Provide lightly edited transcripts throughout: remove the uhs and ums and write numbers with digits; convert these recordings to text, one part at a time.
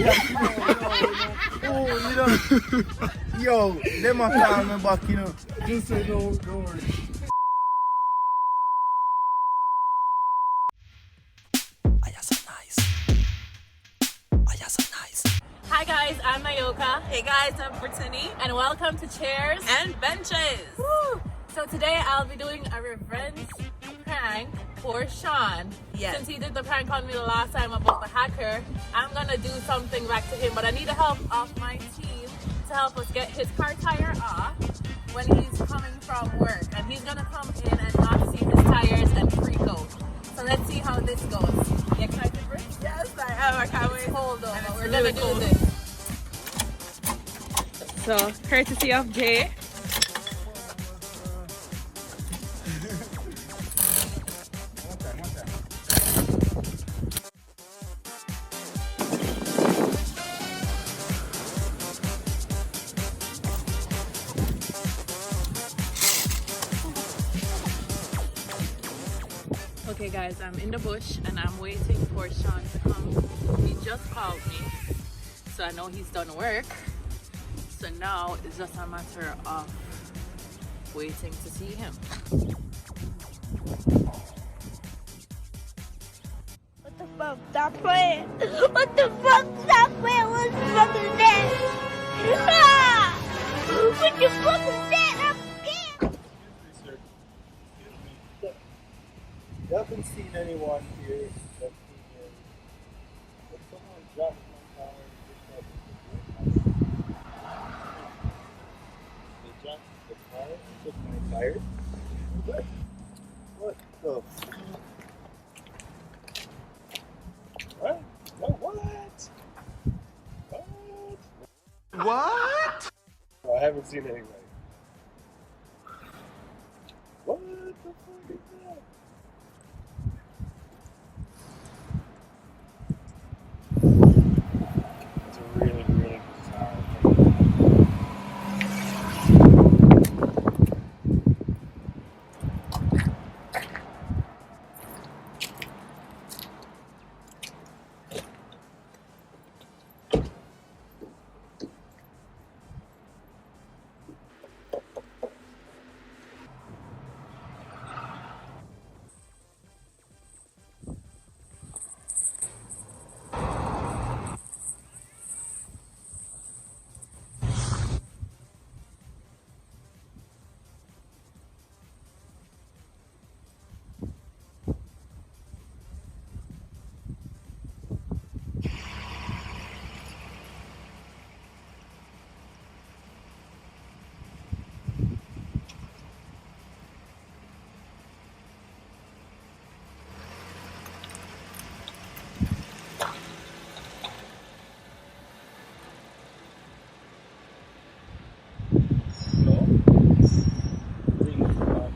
Oh, you know. Yo, them a call me back, you know. Just say no, don't worry. Hi guys, I'm Nyoka. Hey guys, I'm Britts, and welcome to Chairs and Benches. Woo! So today I'll be doing a revenge prank for Shaun. Yes. Since he did the prank on me the last time about the hacker, I'm gonna do something back to him, but I need the help of my team to help us get his car tire off when he's coming from work. And he's gonna come in and not see his tires and freak out. So let's see how this goes. You excited, Britts? Yes, I am. I can't wait. It's cold though, but we're gonna do this. So, courtesy of Jay. Okay guys, I'm in the bush and I'm waiting for Shaun to come. He just called me, so I know he's done work. So now it's just a matter of waiting to see him. What the fuck? Stop playing! What the fuck? Stop playing! What's the fucking that? Ah! What the fuck is that? I'm scared! You haven't seen anyone here that but someone dropped my car. They dropped the car and took my tires. What the? What? No, what? What? No, I haven't seen anybody. What the fuck is that? It's a really, really bizarre thing.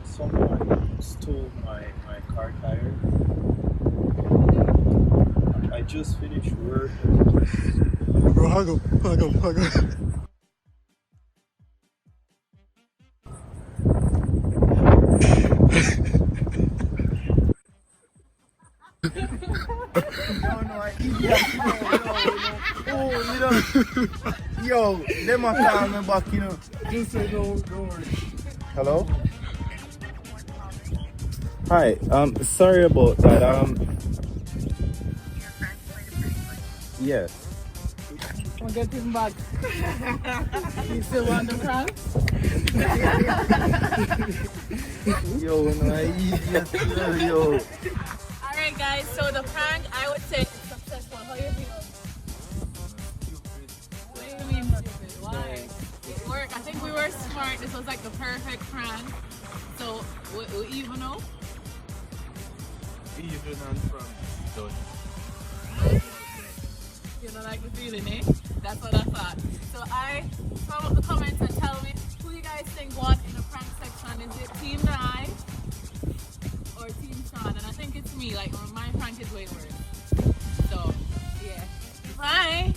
Someone stole my car tire. I just finished work. Bro, hug him. Yo, them a call me back, you know. Just say no, don't worry. Hello? Hi, sorry about that, yes. We'll get him back. You still want the prank? Yo, no, idiot, yo. Alright guys, so the prank, I would say it's successful. How you feel? What do you mean stupid? Why? It worked. I think we were smart. This was like the perfect prank. So, we even know? Even and from done. You don't like the feeling, eh? That's what I thought. So I throw up the comments and tell me who you guys think won in the prank section. Is it Team Nye or Team Shaun? And I think it's me. Like my prank is way worse. So yeah. Bye.